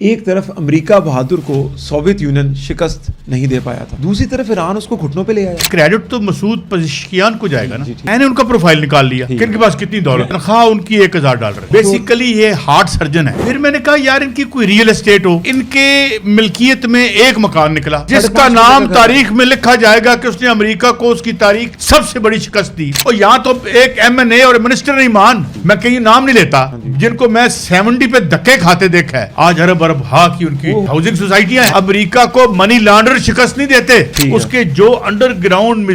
ایک طرف امریکہ بہادر کو سوویت یونین شکست نہیں دے پایا تھا، دوسری طرف ایران اس کو گھٹنوں پہ لے آیا۔ کریڈٹ تو مسعود پزشکیان کو جائے گا نا۔ میں نے ان کا پروفائل نکال لیا کہ ان کے پاس کتنی دولت، تنخواہ ان کی $1000 بیسیکلی یہ ہارٹ سرجن ہے۔ پھر میں نے کہا یار ان کی کوئی ریئل اسٹیٹ ہو، ان کے ملکیت میں ایک مکان نکلا جس کا نام تاریخ میں لکھا جائے گا کہ اس نے امریکہ کو اس کی تاریخ سب سے بڑی شکست دی۔ اور یہاں تو ایک MNA اور منسٹر نہیں مان، میں کہیں نام نہیں لیتا، جن کو میں 70 پہ دھکے کھاتے دیکھا ہے، آج ارب کی ان کی ہاؤسنگ سوسائٹیاں ہیں۔ امریکہ کو منی لانڈر شکست نہیں دیتے، اس کے جو انڈر گراؤنڈ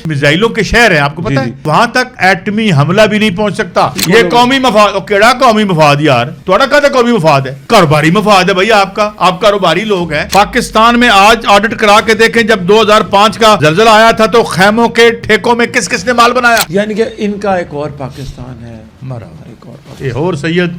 میزائلوں کے شہر ہیں، آپ کو پتا ہے وہاں تک ایٹمی حملہ بھی نہیں پہنچ سکتا۔ یہ قومی مفاد، کیڑا قومی مفاد یار، تھوڑا کہتا قومی مفاد ہے، کاروباری مفاد ہے بھائی، آپ کاروباری لوگ ہیں۔ پاکستان میں آج آڈٹ کرا کے دیکھیں، جب 2005 کا زلزلہ آیا تھا تو خیموں کے ٹھیکوں میں کس کس نے مال بنایا؟ یعنی کہ ان کا ایک اور پاکستان ہے، سید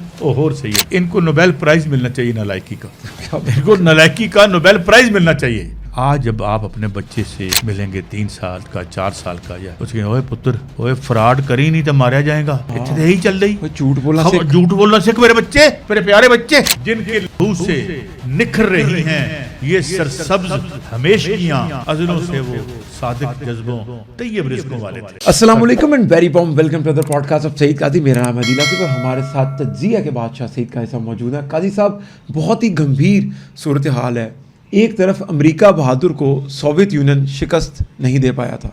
ان کو نوبیل پرائز ملنا چاہیے نالائکی کا، ان کو نالائکی کا نوبیل پرائز ملنا چاہیے۔ آج جب آپ اپنے بچے سے ملیں گے 3 سال کا 4 سال کا، یا اس کے اوے پتر اوے فراڈ کری نہیں تو ماریا جائے گا، اتنے ہی چل رہی جھوٹ بولنا سیکھ میرے بچے، میرے پیارے بچے، جن کے لہو سے نکھر رہی ہیں یہ سرسبز ہمیشگیاں، عضلوں سے وہ صادق جذبوں طیب رزقوں والے تھے۔ السلام علیکم and very warm welcome to the podcast of Saeed Qazi. میرا نام ہے عدیل آصف اور ہمارے ساتھ تجزیہ کے بادشاہ سعید قاضی صاحب موجود ہیں۔ قاضی صاحب، بہت ہی گمبھیر صورتحال ہے۔ ایک طرف امریکہ بہادر کو سوویت یونین شکست نہیں دے پایا تھا،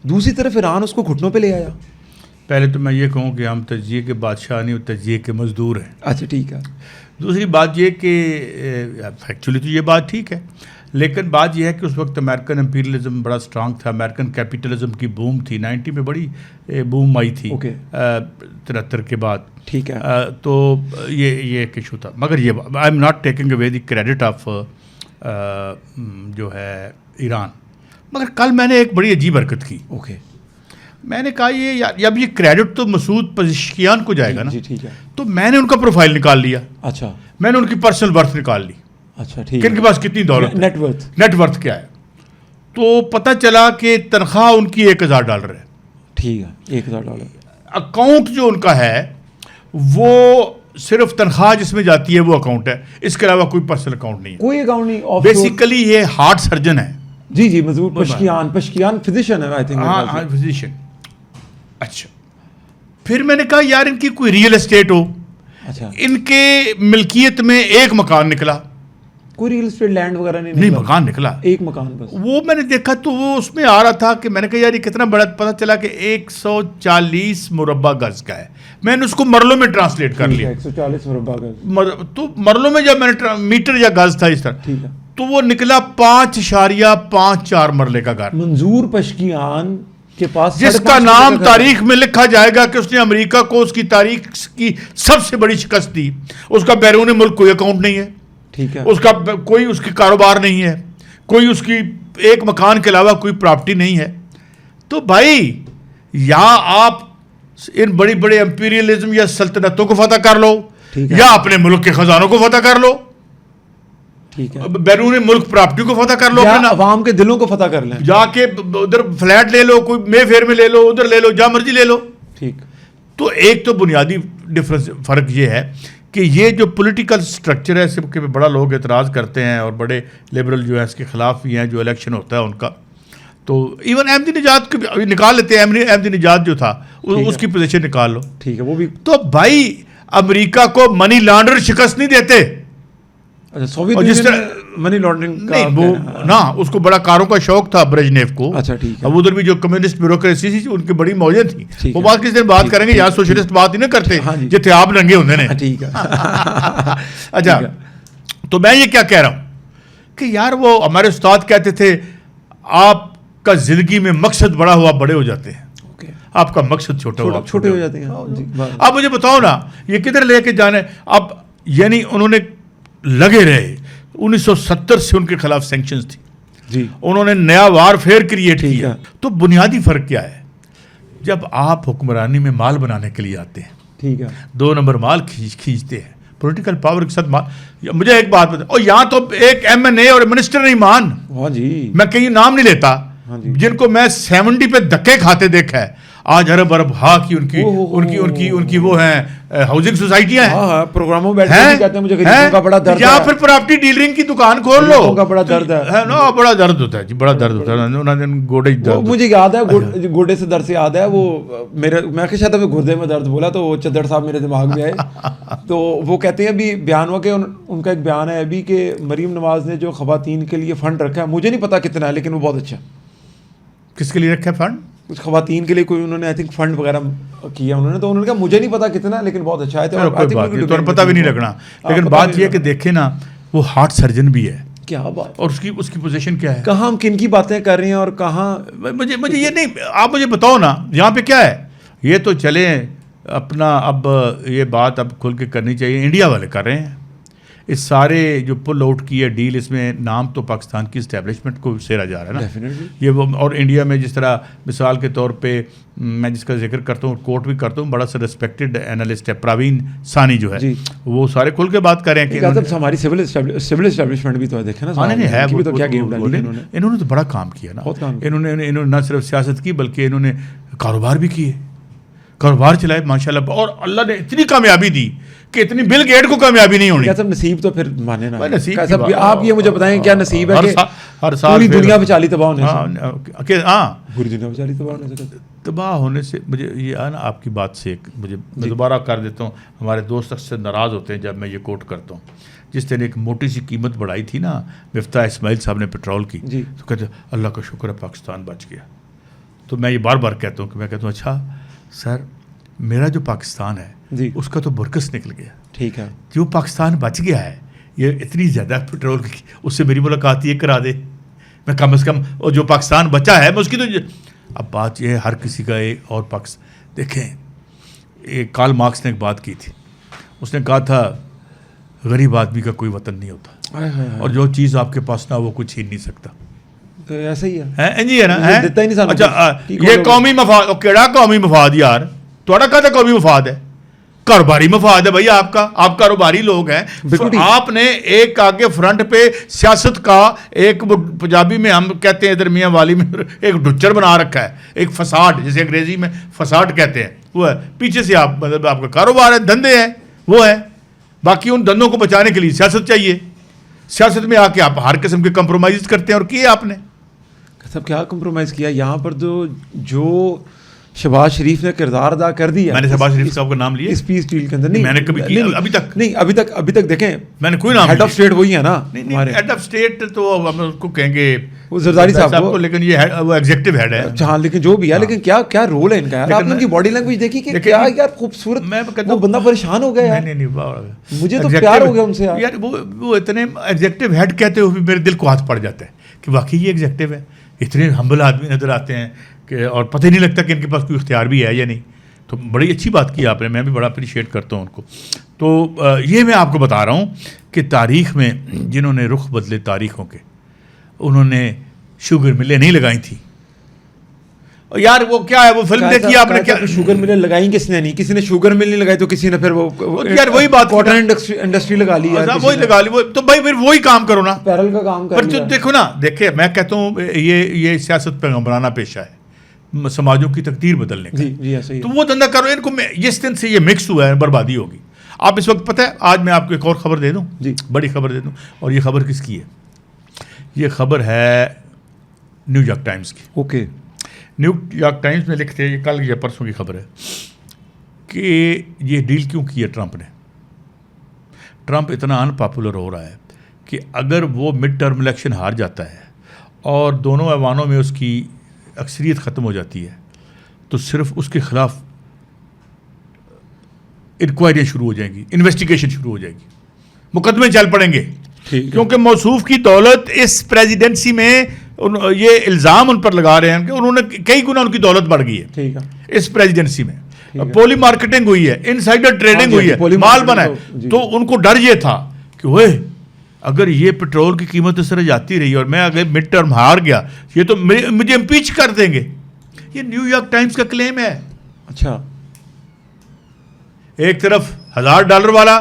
دوسری طرف ایران اس کو گھٹنوں پہ لے آیا۔ پہلے تو میں یہ کہوں کہ ہم تجزیے کے بادشاہ نہیں، تجزیے کے مزدور ہیں۔ اچھا ٹھیک ہے۔ دوسری بات یہ کہ ایکچولی تو یہ بات ٹھیک ہے، لیکن بات یہ ہے کہ اس وقت امریکن امپیریلزم بڑا اسٹرانگ تھا، امریکن کیپیٹلزم کی بوم تھی، 90 میں بڑی بوم آئی تھی 73 کے بعد، ٹھیک ہے۔ تو یہ ایک ایشو تھا، مگر یہ I am not taking away the credit of جو ہے ایران۔ مگر کل میں نے ایک بڑی عجیب حرکت کی، میں نے کہا یہ اب یہ کریڈٹ تو مسعود پزشکیان کو جائے گا نا، تو میں نے ان کا پروفائل نکال لیا۔ اچھا، میں نے ان کی پرسنل ورتھ نکال لی، اچھا ٹھیک، کہ ان کے پاس کتنی دولت، نیٹ ورتھ کیا ہے، تو پتہ چلا کہ تنخواہ ان کی $1000 ہے۔ ٹھیک ہے، $1000۔ اکاؤنٹ جو ان کا ہے وہ صرف تنخواہ جس میں جاتی ہے وہ اکاؤنٹ ہے، اس کے علاوہ کوئی پرسنل اکاؤنٹ نہیں ہے، کوئی اکاؤنٹ نہیں۔ بیسیکلی یہ ہارٹ سرجن ہے۔ جی مضبوط، پشکیان فزیشین ہے، آئی تھنک۔ ہاں فزیشین۔ اچھا، پھر میں نے کہا یار ان کی کوئی ریئل اسٹیٹ ہو، اچھا ان کے ملکیت میں ایک مکان نکلا، کوئی ریئل اسٹیٹ لینڈ وغیرہ نہیں، مکان نکلا، ایک مکان بس۔ وہ میں نے دیکھا تو وہ اس میں آ رہا تھا کہ میں نے کہا یار یہ کتنا بڑا، پتہ چلا کہ 140 مربع گز کا ہے۔ میں نے اس کو مرلوں میں ٹرانسلیٹ کر لیا، 140 مربع گز، تو مرلوں میں جب میں نے میٹر یا گز تھا اس طرح، ٹھیک ہے، تو وہ نکلا 5.54 مرلے کا گھر۔ منظور پشکیان کے پاس، جس کا نام تاریخ میں لکھا جائے گا کہ اس نے امریکہ کو اس کی تاریخ کی سب سے بڑی شکست دی۔ اس کا بیرون ملک کوئی اکاؤنٹ نہیں ہے، ٹھیک ہے، اس کا کوئی اس کی کاروبار نہیں ہے، کوئی اس کی ایک مکان کے علاوہ کوئی پراپرٹی نہیں ہے۔ تو بھائی یا آپ ان بڑی بڑے امپیریلزم یا سلطنتوں کو فتح کر لو، یا اپنے ملک کے خزانوں کو فتح کر لو، ٹھیک ہے، بیرون ملک پراپرٹی کو فتح کر لو، عوام کے دلوں کو فتح کر لیں، جا کے ادھر فلیٹ لے لو، کوئی مے فیئر میں لے لو، ادھر لے لو، جہاں مرضی لے لو۔ ٹھیک، تو ایک تو بنیادی فرق یہ ہے کہ یہ جو پولیٹیکل سٹرکچر ہے، سب کے بڑا لوگ اعتراض کرتے ہیں اور بڑے لیبرل جو ہے اس کے خلاف بھی ہیں، جو الیکشن ہوتا ہے ان کا، تو ایون احمدی نژاد کو نکال لیتے ہیں، احمدی نژاد جو تھا اس کی پوزیشن نکال لو، ٹھیک ہے، وہ بھی۔ تو بھائی امریکہ کو منی لانڈر شکست نہیں دیتے، جس طرح منی لانڈرنگ نا، اس کو بڑا کاروں کا شوق تھا برجنیو کو۔ اچھا ٹھیک ہے، اب ادھر بھی جو کمیونسٹ بیوروکریسی تھی ان کی بڑی موجیں تھیں، وہ بات کس دن بات کریں گے، یہاں سوشلسٹ بات ہی نہ کرتے جتنے آپ ننگے ہوندے نے۔ ٹھیک ہے، اچھا، تو میں یہ کیا کہہ رہا ہوں کہ یار وہ ہمارے استاد کہتے تھے آپ کا زندگی میں مقصد بڑا ہوا بڑے ہو جاتے ہیں، آپ کا مقصد چھوٹا ہوا چھوٹے ہو جاتے ہیں۔ اب مجھے بتاؤ نا یہ کدھر لے کے جانے اب، یعنی انہوں نے لگے رہے 1970 سے ان کے خلاف سینکشنز تھی جی، انہوں نے نیا وار فیئر کریٹ کیا۔ تو بنیادی فرق کیا ہے، جب آپ حکمرانی میں مال بنانے کے لیے آتے ہیں، ٹھیک ہے، 2 نمبر مال کھینچتے ہیں، پولیٹیکل پاور کے ساتھ مال۔ مجھے ایک بات بتا، اور یہاں تو ایک MNA اور منسٹر نہیں مان، ہاں جی، میں کہیں نام نہیں لیتا، جن کو میں 70 پہ دھکے کھاتے دیکھا ہے، آج ارب ارب کی ان کی وہ ہیں ہاؤسنگ سوسائٹیاں ہیں. ہاں پروگراموں میں کہتے ہیں مجھے غریبوں کا بڑا درد ہے, یا پھر پراپرٹی ڈیلرنگ کی دکان کھول لو, کا بڑا درد ہے نا, بڑا درد ہوتا ہے جی, بڑا درد ہوتا ہے. انہوں نے گوڑے درد, مجھے یاد ہے گوڑے سے درد سے یاد ہے, وہ میرے میں کہ شاید گردے میں درد بولا تو چدر صاحب میرے دماغ میں آئے. تو وہ کہتے ہیں ابھی بیان ہوا کہ ان کا ایک بیان ہے ابھی کہ مریم نواز نے جو خواتین کے لیے فنڈ رکھا ہے, مجھے نہیں پتا کتنا ہے لیکن وہ بہت اچھا. کس کے لیے رکھا ہے فنڈ؟ کچھ خواتین کے لیے کوئی انہوں نے آئی تھنک فنڈ وغیرہ کیا انہوں نے, تو انہوں نے کہا مجھے نہیں پتا کتنا لیکن بہت اچھا ہے. تو پتہ بھی نہیں لگنا, لیکن بات یہ ہے کہ دیکھیں نا وہ ہارٹ سرجن بھی ہے. کیا بات, اور اس کی پوزیشن کیا ہے, کہاں ہم کن کی باتیں کر رہے ہیں اور کہاں. مجھے یہ نہیں, آپ مجھے بتاؤ نا یہاں پہ کیا ہے. یہ تو چلیں اپنا, اب یہ بات اب کھل کے کرنی چاہیے, انڈیا والے کر رہے ہیں اس سارے جو پل آؤٹ کی ہے ڈیل, اس میں نام تو پاکستان کی اسٹیبلشمنٹ کو سیرا جا رہا ہے نا یہ وہ. اور انڈیا میں جس طرح مثال کے طور پہ میں جس کا ذکر کرتا ہوں, کوٹ بھی کرتا ہوں, بڑا سا ریسپیکٹڈ اینالسٹ ہے پروین ثانی جو ہے, وہ سارے کھل کے بات کر رہے ہیں کہ ہماری سول اسٹیبلشمنٹ بھی تو دیکھیں نا, انہوں نے تو بڑا کام کیا نا. انہوں نے نہ صرف سیاست کی بلکہ انہوں نے کاروبار بھی کیے, کاروبار چلائے ماشاء اللہ, اور اللہ نے اتنی کامیابی دی کہ اتنی بل گیٹ کو کامیابی نہیں ہونی. صاحب نصیب تو پھر مانے نا, آپ یہ مجھے بتائیں کیا نصیب ہے کہ ہر سال پوری دنیا بچالی تباہ ہونے سے, ہاں پوری دنیا بچالی تباہ ہونے سے. مجھے یہ ہے نا آپ کی بات سے میں دوبارہ کر دیتا ہوں, ہمارے دوست اکثر ناراض ہوتے ہیں جب میں یہ کوٹ کرتا ہوں. جس طرح ایک موٹی سی قیمت بڑھائی تھی نا مفتاح اسماعیل صاحب نے پیٹرول کی, تو کہتے اللہ کا شکر ہے پاکستان بچ گیا. تو میں یہ بار بار کہتا ہوں کہ میں کہتا ہوں اچھا سر میرا جو پاکستان ہے اس کا تو برکس نکل گیا, ٹھیک ہے, جو پاکستان بچ گیا ہے یہ اتنی زیادہ پیٹرول کی, اس سے میری ملاقات یہ کرا دے, میں کم از کم اور جو پاکستان بچا ہے میں اس کی تو. اب بات یہ ہے ہر کسی کا ایک اور دیکھیں, ایک کارل مارکس نے ایک بات کی تھی, اس نے کہا تھا غریب آدمی کا کوئی وطن نہیں ہوتا, اور جو چیز آپ کے پاس نہ وہ کوئی چھین نہیں سکتا. ایسا ہی ہے جی, ہے نا. اچھا یہ قومی مفاد, کیڑا قومی مفاد یار, تھوڑا کہتا قومی مفاد ہے, کاروباری مفاد ہے بھائی آپ کا, آپ کاروباری لوگ ہیں. آپ نے ایک آگے فرنٹ پہ سیاست کا ایک پنجابی میں ہم کہتے ہیں ادھر میاں والی میں ایک ڈچر بنا رکھا ہے, ایک فساد, جسے انگریزی میں فساد کہتے ہیں, وہ ہے. پیچھے سے آپ مطلب آپ کا کاروبار ہے, دھندے ہیں, وہ ہے. باقی ان دھندوں کو بچانے کے لیے سیاست چاہیے. سیاست میں آ کے آپ ہر قسم کے کمپرومائز کرتے ہیں, اور کیے آپ نے سب کیا کمپرومائز کیا یہاں پر. جو شہباز شریف نے کردار ادا کر دیا, میں نے شہباز شریف صاحب کا نام لیا اس پیس ڈیل کے اندر, نہیں میں نے کبھی کیا ابھی تک دیکھیں میں نے کوئی نام, ہیڈ آف اسٹیٹ وہی ہے نا ہمارے. ہیڈ آف اسٹیٹ تو ہم اس کو کہیں گے وہ زرداری صاحب کو, لیکن یہ وہ ایگزیکٹو ہیڈ ہے. ہاں لیکن جو بھی ہے, لیکن کیا رول ہے ان کا یار. آپ نے ان کی باڈی لینگویج دیکھی کہ کیا یار خوبصورت, وہ بندہ پریشان ہو گیا. نہیں مجھے تو پیار ہو گیا ان سے یار. وہ اتنے ایگزیکٹو ہیڈ کہتے ہوئے میرے دل کو ہاتھ پڑ جاتا ہے کہ واقعی یہ ایگزیکٹو ہے. اتنے ہمبل آدمی نظر آتے ہیں کہ اور پتہ ہی نہیں لگتا کہ ان کے پاس کوئی اختیار بھی ہے یا نہیں. تو بڑی اچھی بات کی آپ نے, میں بھی بڑا اپریشیٹ کرتا ہوں ان کو. تو یہ میں آپ کو بتا رہا ہوں کہ تاریخ میں جنہوں نے رخ بدلے تاریخوں کے, انہوں نے شوگر ملیں نہیں لگائی تھیں. یار وہ کیا ہے, وہ فلم دیکھی آپ نے, کیا شوگر ملیں لگائیں کس نے نہیں, کسی نے شوگر مل نہیں لگائی تو کسی نے پھر وہ یار وہی بات کاٹن انڈسٹری لگا لی, وہی لگا لی. تو بھائی پھر وہی کام کرو نا, پیرل کا کام کرو. پر دیکھو نا, دیکھیں میں کہتا ہوں یہ سیاست پیغمبرانہ پیشہ ہے, سماجوں کی تقدیر بدلنے کا. تو وہ دھندا کرو. ان کو جس دن سے یہ مکس ہوا ہے بربادی ہوگی. آپ اس وقت پتہ ہے, آج میں آپ کو ایک اور خبر دے دوں, بڑی خبر دے دوں, اور یہ خبر کس کی ہے؟ یہ خبر ہے نیو یارک ٹائمز کی. اوکے, نیو یارک ٹائمز میں لکھتے ہیں, یہ کل یا پرسوں کی خبر ہے, کہ یہ ڈیل کیوں کی ہے ٹرمپ نے. ٹرمپ اتنا ان پاپولر ہو رہا ہے کہ اگر وہ مڈ ٹرم الیکشن ہار جاتا ہے اور دونوں ایوانوں میں اس کی اکثریت ختم ہو جاتی ہے, تو صرف اس کے خلاف انکوائریاں شروع ہو جائیں گی, انویسٹیگیشن شروع ہو جائے گی, مقدمے چل پڑیں گے. کیونکہ موصوف کی دولت اس پریزیڈنسی میں یہ الزام ان پر لگا رہے ہیں کہ انہوں نے کئی گنا ان کی دولت بڑھ گئی ہے اس پریزیڈنسی میں. پولی مارکیٹنگ ہوئی ہے, انسائڈر ٹریڈنگ ہوئی ہے, مال بنا ہے. تو ان کو ڈر یہ تھا کہ وہ اگر یہ پیٹرول کی قیمت اس طرح جاتی رہی اور میں اگر مڈ ٹرم ہار گیا, یہ تو مجھے امپیچ کر دیں گے. یہ نیو یارک ٹائمز کا کلیم ہے. اچھا, ایک طرف $1000 والا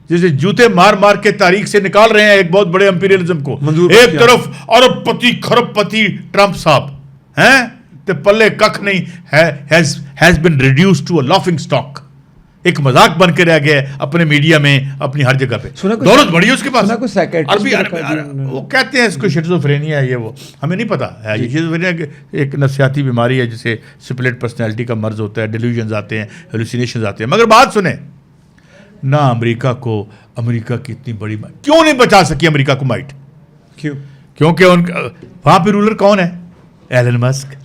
جسے جوتے مار مار کے تاریخ سے نکال رہے ہیں ایک بہت بڑے امپیریلزم کو, ایک طرف ارب پتی کھرب پتی ٹرمپ صاحب ہیں, تے پلے ککھ نہیں ہے, has been reduced to a laughing stock. ایک مذاق بن کے رہ گیا اپنے میڈیا میں, اپنی ہر جگہ پہ. دولت بڑی ہے اس کے پاس. وہ کہتے ہیں اس کو شیزوفرینیا ہے, یہ وہ ہمیں نہیں پتا ہے. شیزوفرینیا ایک نفسیاتی بیماری ہے جسے سپلٹ پرسنالٹی کا مرض ہوتا ہے, ڈیلیوژنز آتے ہیں, ہیلوسینیشنز آتے ہیں. مگر بات سنیں, نہ امریکہ کو, امریکہ کی اتنی بڑی کیوں نہیں بچا سکی امریکہ کو مائٹ؟ کیونکہ وہاں پہ رولر کون ہے؟ ایلن مسک,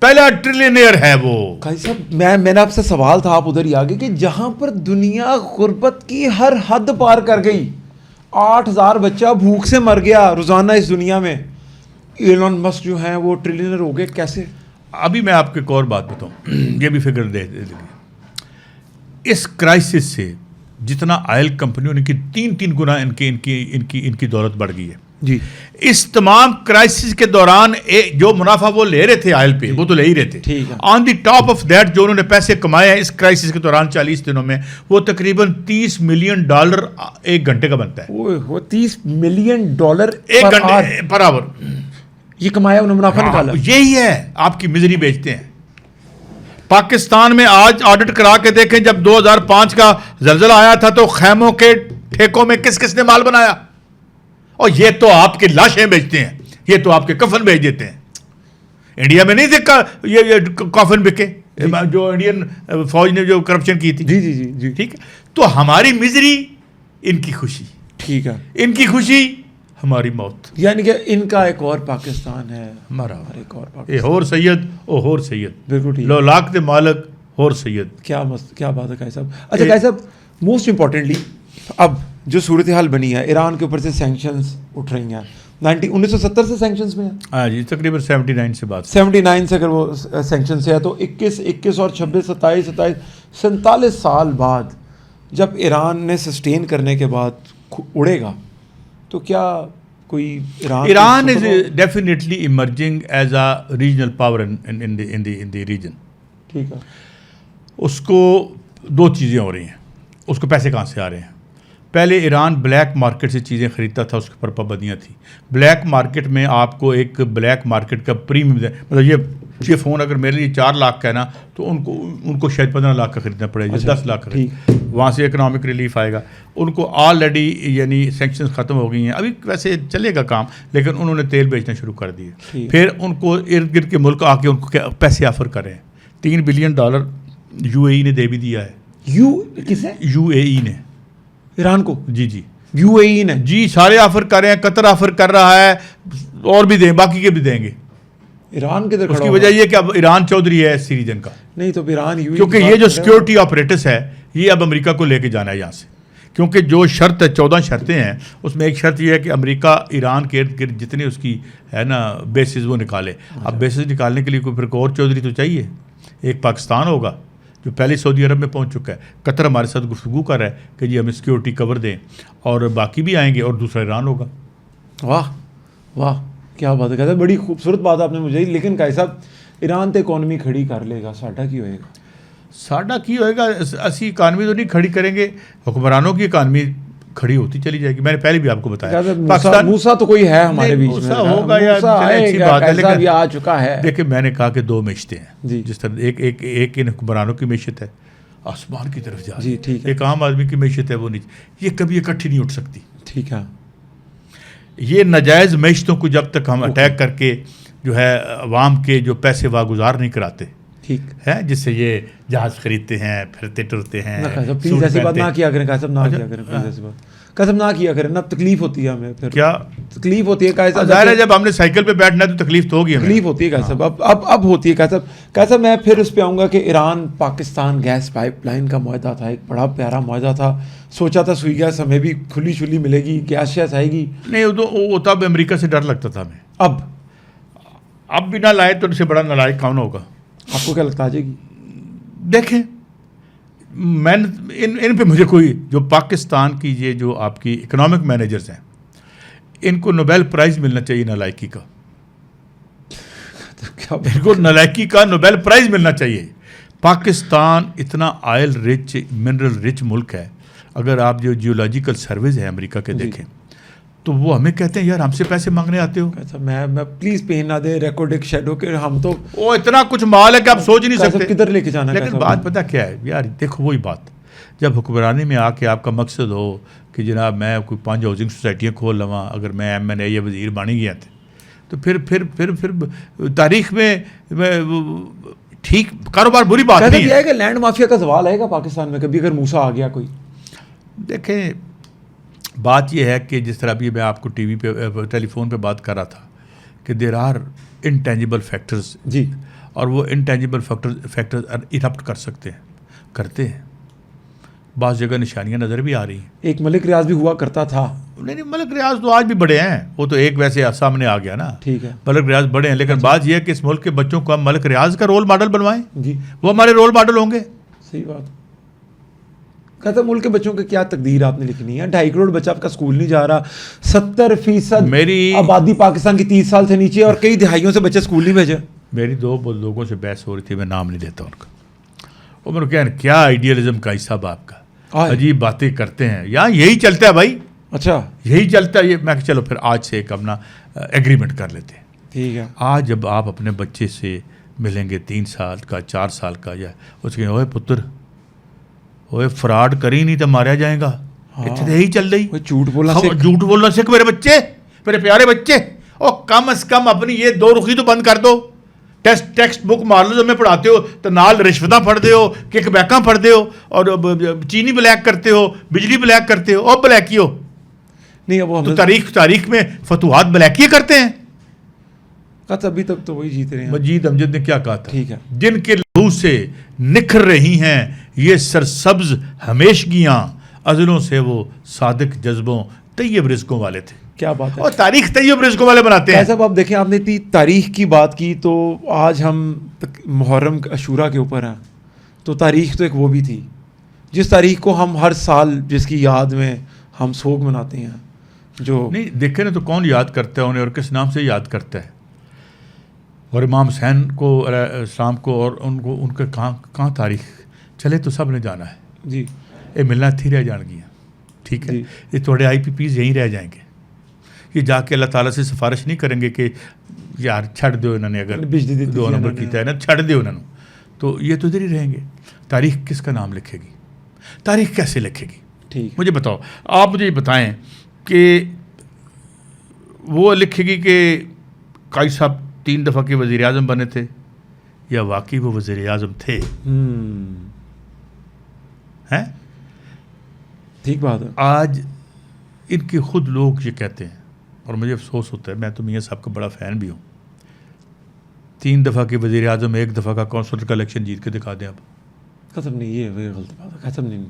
پہلا ٹریلینئر ہے وہ. قاضی صاحب میں نے آپ سے سوال تھا, آپ ادھر ہی آگے, کہ جہاں پر دنیا غربت کی ہر حد پار کر گئی, 8,000 بچہ بھوک سے مر گیا روزانہ اس دنیا میں, ایلن مسک جو ہیں وہ ٹریلینئر ہو گئے, کیسے؟ ابھی میں آپ کو ایک اور بات بتاؤں, یہ بھی فکر دے دیجیے. اس کرائسس سے جتنا آئل کمپنیوں نے کی 3 گنا ان کی دولت بڑھ گئی ہے جی. اس تمام کرائسس کے دوران جو منافع وہ لے رہے تھے آئل پہ, وہ تو لے ہی رہے تھے. آن دی ٹاپ آف دیٹ جو انہوں نے پیسے کمائے ہیں اس کرائسس کے دوران 40 دنوں میں, وہ تقریباً $30 ملین ایک گھنٹے کا بنتا ہے. وہ $30 ملین ایک گھنٹے پر آور یہ کمایا, انہوں نے منافع نکالا. یہی ہے, آپ کی مزری بیچتے ہیں. پاکستان میں آج آڈٹ کرا کے دیکھیں, جب 2005 کا زلزلہ آیا تھا تو خیموں کے ٹھیکوں میں کس کس نے مال بنایا؟ اور یہ تو آپ کی لاشیں بیچتے ہیں, یہ تو آپ کے کفن بیچ دیتے ہیں. انڈیا میں نہیں دیکھا یہ کفن بکے جو انڈین فوج نے جو کرپشن کی تھی. جی ٹھیک ہے, تو ہماری مزری ان کی خوشی. ٹھیک ہے, ان کی خوشی ہماری موت. یعنی کہ ان کا ایک اور پاکستان ہے, ہمارا ایک اور اے ہور سید او ہور سید. بالکل ٹھیک. لو لاکھ دے مالک ہور سید. کیا بات ہے قائد صاحب. اچھا قائد صاحب, موسٹ امپورٹنٹلی اب جو صورتحال بنی ہے, ایران کے اوپر سے سینکشنز اٹھ رہی ہیں. 1970 سے سینکشنز میں ہیں. ہاں جی, تقریباً 79 سے بات. 79 سے اگر وہ سینکشن سے ہے تو 21 اور 26 27 47 سال بعد جب ایران نے سسٹین کرنے کے بعد اڑے گا, تو کیا کوئی Iran is definitely emerging as a regional power in the region. ٹھیک ہے. اس کو 2 چیزیں ہو رہی ہیں. اس کو پیسے کہاں سے آ رہے ہیں؟ پہلے ایران بلیک مارکیٹ سے چیزیں خریدتا تھا, اس کے پر پابندیاں تھیں. بلیک مارکیٹ میں آپ کو ایک بلیک مارکیٹ کا پریمیم, مطلب یہ فون اگر میرے لیے 4 لاکھ کا ہے نا, تو ان کو شاید 15 لاکھ کا خریدنا پڑے گا, 10 لاکھ کا. وہاں سے اکنامک ریلیف آئے گا. ان کو آلریڈی یعنی سینکشنز ختم ہو گئی ہیں, ابھی ویسے چلے گا کام, لیکن انہوں نے تیل بیچنا شروع کر دیے. پھر ان کو ارد گرد کے ملک آ کے ان کو پیسے آفر کر رہے ہیں. $3 بلین UAE نے دے بھی دیا ہے. UAE نے ایران کو؟ جی UAE نے جی سارے آفر کر رہے ہیں. قطر آفر کر رہا ہے, اور بھی دیں, باقی کے بھی دیں گے. ایران کے اس کی وجہ یہ کہ اب ایران چودھری ہے اس ریجن کا. نہیں تو ایران کیونکہ یہ جو سیکورٹی آپریٹس ہے یہ اب امریکہ کو لے کے جانا ہے یہاں سے. کیونکہ جو شرط ہے 14 شرطیں ہیں, اس میں ایک شرط یہ ہے کہ امریکہ ایران کے ارد گرد جتنے اس کی ہے نا بیسز وہ نکالے. اب بیسز نکالنے کے لیے کوئی پھر اور چودھری تو چاہیے. ایک پاکستان ہوگا جو پہلے سعودی عرب میں پہنچ چکا ہے. قطر ہمارے ساتھ گفتگو کر رہا ہے کہ جی ہمیں سیکورٹی کور دیں, اور باقی بھی آئیں گے, اور دوسرا ایران ہوگا. واہ کیا بات ہے. کہتے بڑی خوبصورت بات آپ نے مجھے. لیکن قائد صاحب, ایران تو اکانومی کھڑی کر لے گا, ساڈا کی ہوئے گا؟ ساڈا کی ہوئے گا, اسی اکانومی تو نہیں کھڑی کریں گے, حکمرانوں کی اکانومی کھڑی ہوتی چلی جائے گی. میں نے پہلے بھی آپ کو بتایا پاکستان موسیٰ تو کوئی ہے ہمارے بیچ میں, ہوگا یا اچھی بات ہے, لیکن آ چکا ہے. دیکھیں میں نے کہا کہ 2 معیشتیں ہیں. جس طرح ایک ان حکمرانوں کی معیشت ہے آسمان کی طرف جا رہی ہے, ایک عام آدمی کی معیشت ہے وہ نیچے. یہ کبھی اکٹھی نہیں اٹھ سکتی. ٹھیک ہے. یہ ناجائز معیشتوں کو جب تک ہم اٹیک کر کے جو ہے عوام کے جو پیسے واگزار نہیں کراتے, ٹھیک ہے, جس سے یہ جہاز خریدتے ہیں, پھرتے ٹرتے ہیں. پلیز ایسی بات نہ کیا کریں قاسم, نہ کیا کریں پلیز ایسی بات قاسم, نہ کیا کریں. نہ تکلیف ہوتی ہے ہمیں. پھر کیا تکلیف ہوتی ہے قاسم؟ ظاہر ہے جب ہم نے سائیکل پہ بیٹھنا ہے تو تکلیف تو ہوگی. تکلیف ہوتی ہے قاسم, اب ہوتی ہے قاسم. قاسم میں پھر اس پہ آؤں گا کہ Iran Pakistan gas pipeline کا معاہدہ تھا, ایک بڑا پیارا معاہدہ تھا. سوچا تھا سوئی گیس ہمیں بھی کھلی شلی ملے گی, گیس شیس آئے گی. نہیں وہ تب امریکہ سے ڈر لگتا تھا ہمیں. اب بھی نہ لائے تو ان سے بڑا نالائق کون ہوگا؟ آپ کو کیا لگتا آ جائے گی؟ دیکھیں میں ان پہ مجھے کوئی جو پاکستان کی یہ جو آپ کی اکنامک مینیجرز ہیں, ان کو نوبیل پرائز ملنا چاہیے نالائکی کا. ان کو نالائکی کا نوبیل پرائز ملنا چاہیے. پاکستان اتنا آئل رچ منرل رچ ملک ہے. اگر آپ جو جیولوجیکل سرویز ہیں امریکہ کے دیکھیں, تو وہ ہمیں کہتے ہیں یار ہم سے پیسے مانگنے آتے ہو. میں پلیز پین نہ دے ریکارڈ ایک شیڈو کہ ہم تو وہ اتنا کچھ مال ہے کہ آپ سوچ نہیں سکتے کدھر لے کے جانا. لیکن بات پتہ کیا ہے یار، دیکھو وہی بات، جب حکمرانی میں آ کے آپ کا مقصد ہو کہ جناب میں کوئی 5 ہاؤسنگ سوسائٹیاں کھول لواں، اگر میں MNA یا وزیر بانی گیا تھے تو پھر تاریخ میں ٹھیک کاروبار بری بات نہیں ہے. کہ لینڈ مافیا کا زوال آئے گا پاکستان میں کبھی اگر موسیٰ آ گیا کوئی؟ دیکھیں بات یہ ہے کہ جس طرح بھی میں آپ کو ٹی وی پہ ٹیلی فون پہ بات کر رہا تھا کہ دیر آر انٹینجیبل فیکٹرز، جی، اور وہ انٹینجیبل فیکٹرز ارپٹ کر سکتے ہیں، کرتے ہیں. بعض جگہ نشانیاں نظر بھی آ رہی ہیں. ایک ملک ریاض بھی ہوا کرتا تھا. نہیں ملک ریاض تو آج بھی بڑے ہیں، وہ تو ایک ویسے سامنے آ گیا نا. ٹھیک ہے، ملک ریاض بڑے ہیں، لیکن بات یہ ہے کہ اس ملک کے بچوں کو ہم ملک ریاض کا رول ماڈل بنوائیں، جی وہ ہمارے رول ماڈل ہوں گے. صحیح بات. کہتا ملک کے بچوں کی کیا تقدیر آپ نے لکھنی ہے؟ 2.5 کروڑ بچہ آپ کا اسکول نہیں جا رہا، 70% میری آبادی پاکستان کی 30 سال سے نیچے، اور کئی دہائیوں سے بچے اسکول نہیں بھیجے. میری 2 لوگوں سے بحث ہو رہی تھی، میں نام نہیں لیتا ان کا. وہ میرے کہہ رہے کیا آئیڈیالزم کا حصہ آپ کا، عجیب باتیں کرتے ہیں، یہاں یہی چلتا ہے بھائی. اچھا یہی چلتا ہے. یہ میں چلو پھر آج سے ایک اپنا ایگریمنٹ کر لیتے ہیں. ٹھیک ہے. آج جب آپ اپنے بچے سے ملیں گے 3 سال کا 4 سال کا، یا اس کے اوے پتر اوے فراڈ کری نہیں تو ماریا جائے گا. اتنے یہی چل رہی. جھوٹ بولنا سیکھ میرے بچے، میرے پیارے بچے. اور کم از کم اپنی یہ 2 رخی تو بند کر دو. ٹیکسٹ بک مارلز میں پڑھاتے ہو تو نال رشوتاں پڑھتے ہو، کک بیکاں پڑھتے ہو، اور چینی بلیک کرتے ہو، بجلی بلیک کرتے ہو. اور بلیکی ہو نہیں، اب تو تاریخ میں فتوحات بلیکی کرتے ہیں. ابھی تک تو وہی جیت رہے ہیں. مجید امجد نے کیا کہا تھا؟ ٹھیک ہے. جن کے لہو سے نکھر رہی ہیں یہ سرسبز ہمیشگیاں، ازلوں سے وہ صادق جذبوں طیب رزقوں والے تھے. کیا بات ہے. اور تاریخ طیب رزقوں والے بناتے ہیں. صاحب آپ دیکھیں، آپ نے اتنی تاریخ کی بات کی، تو آج ہم محرم عاشوراء کے اوپر ہیں، تو تاریخ تو ایک وہ بھی تھی جس تاریخ کو ہم ہر سال جس کی یاد میں ہم سوگ مناتے ہیں. جو نہیں دیکھے نا تو کون یاد کرتا ہے انہیں اور کس نام سے یاد کرتا ہے. اور امام حسین کو علیہ السلام کو، اور ان کے کہاں تاریخ چلے تو سب نے جانا ہے. جی یہ ملنا تھی رہ جان گیا. ٹھیک ہے، یہ تھوڑے IPPs یہیں رہ جائیں گے. یہ جا کے اللہ تعالیٰ سے سفارش نہیں کریں گے کہ یار چھڑ دو انہوں نے، اگر 2 نمبر کیتا ہے نا چھڑ دے انہوں نے، تو یہ تو ادھر ہی رہیں گے. تاریخ کس کا نام لکھے گی؟ تاریخ کیسے لکھے گی؟ ٹھیک مجھے بتاؤ، آپ مجھے یہ بتائیں کہ وہ لکھے گی کہ قائد صاحب 3 دفعہ کے وزیر اعظم بنے تھے، یا واقعی وہ وزیر اعظم تھے؟ ہیں ٹھیک بات ہے. آج ان کے خود لوگ یہ کہتے ہیں، اور مجھے افسوس ہوتا ہے، میں تو میاں صاحب کا بڑا فین بھی ہوں. 3 دفعہ کے وزیر اعظم 1 دفعہ کا کونسلر کا الیکشن جیت کے دکھا دیں. آپ ختم نہیں، یہ غلط بات ہے. ختم نہیں،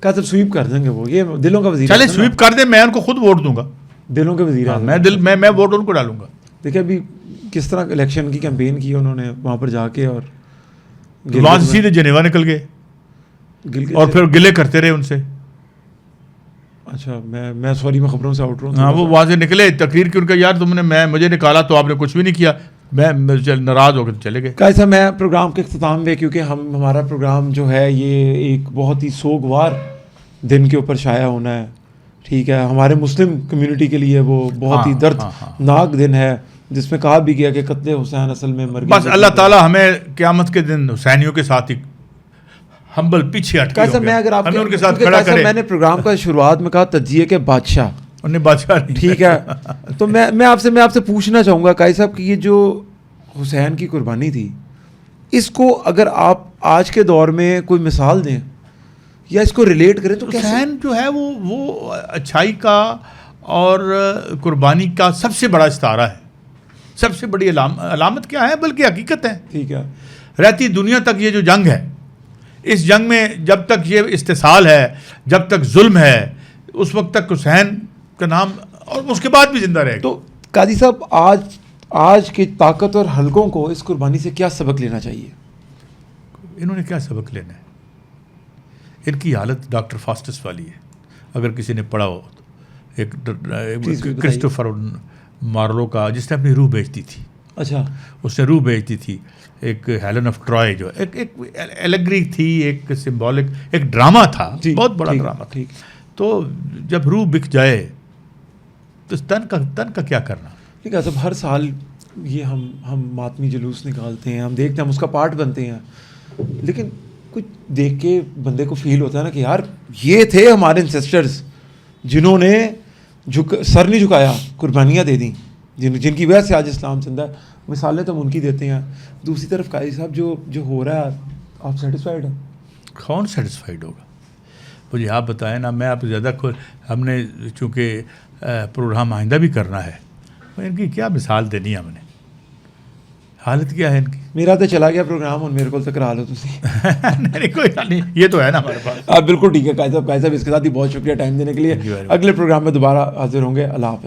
ختم سویپ کر دیں گے وہ. یہ دلوں کا وزیر، چلے سویپ کر دیں، میں ان کو خود ووٹ دوں گا. دلوں کے وزیر میں ووٹ ان کو ڈالوں گا. دیکھیں ابھی کس طرح الیکشن کی کیمپین کی انہوں نے وہاں پر جا کے، اور وہاں سے سیدھے جنیوا نکل گئے اور پھر گلے کرتے رہے ان سے. اچھا میں سوری، میں خبروں سے آؤٹ رہا ہوں. ہاں وہ وہاں سے نکلے تقریر کی، ان کا یار تم نے مجھے نکالا تو آپ نے کچھ بھی نہیں کیا، میں ناراض ہو کے چلے گئے. کیسا میں پروگرام کے اختتام میں، کیونکہ ہمارا پروگرام جو ہے یہ ایک بہت ہی سوگوار دن کے اوپر شائع ہونا ہے. ٹھیک ہے، ہمارے مسلم کمیونٹی کے لیے وہ بہت ہی دردناک دن ہے، جس میں کہا بھی گیا کہ قتل حسین اصل میں مر گیا. بس اللہ تعالیٰ ہمیں قیامت کے دن حسینیوں کے ساتھ ہی ہمبل پیچھے ہٹ کے میں اگر آپ ہمیں ان کے ساتھ کھڑا کرے. میں نے پروگرام کا شروعات میں کہا تجزیے کے بادشاہ، انہیں بادشاہ نہیں. ٹھیک ہے، تو میں آپ سے پوچھنا چاہوں گا قائد صاحب کہ یہ جو حسین کی قربانی تھی، اس کو اگر آپ آج کے دور میں کوئی مثال دیں یا اس کو ریلیٹ کریں تو حسین جو ہے وہ اچھائی کا اور قربانی کا سب سے بڑا استعارہ ہے، سب سے بڑی علامت کیا ہے بلکہ حقیقت ہے. ٹھیک ہے، رہتی دنیا تک یہ جو جنگ ہے، اس جنگ میں جب تک یہ استحصال ہے، جب تک ظلم ہے، اس وقت تک حسین کا نام اور اس کے بعد بھی زندہ رہے گا. تو قاضی صاحب آج کی طاقتور حلقوں کو اس قربانی سے کیا سبق لینا چاہیے؟ انہوں نے کیا سبق لینا ہے؟ ان کی حالت ڈاکٹر فاسٹس والی ہے. اگر کسی نے پڑھا ہو تو ایک کرسٹوفر مارلو کا، جس نے اپنی روح بیچ دی تھی. اچھا، اس نے روح بیچ دی تھی. ایک ہیلن آف ٹرائے جو ایک ایلیگری تھی، ایک سمبولک، ایک ڈرامہ تھا، بہت بڑا ڈرامہ. ٹھیک، تو جب روح بک جائے تو تن کا کیا کرنا. ٹھیک ہے صاحب, ہر سال یہ ہم ماتمی جلوس نکالتے ہیں, ہم دیکھتے ہیں, ہم اس کا پارٹ بنتے ہیں, لیکن کچھ دیکھ کے بندے کو فیل ہوتا ہے نا کہ یار یہ تھے ہمارے انسیسٹرز جنہوں نے سر نہیں جھکایا, قربانیاں دے دیں, جن کی وجہ سے آج اسلام زندہ ہے. مثالیں تو ہم ان کی دیتے ہیں. دوسری طرف قاضی صاحب جو ہو رہا ہے, آپ سیٹسفائیڈ ہیں؟ کون سیٹسفائیڈ ہوگا مجھے آپ بتائیں نا. میں آپ زیادہ ہم نے چونکہ پروگرام آئندہ بھی کرنا ہے, ان کی کیا مثال دینی ہے ہم نے, حالت کیا ہے ان کی. میرا تو چلا گیا پروگرام, اور میرے کو تو کرا لو تسی. نہیں کوئی حال نہیں, یہ تو ہے نا ہمارے پاس. آپ بالکل ٹھیک ہے قاضی صاحب, اس کے ساتھ ہی بہت شکریہ ٹائم دینے کے لیے. اگلے پروگرام میں دوبارہ حاضر ہوں گے. اللہ حافظ.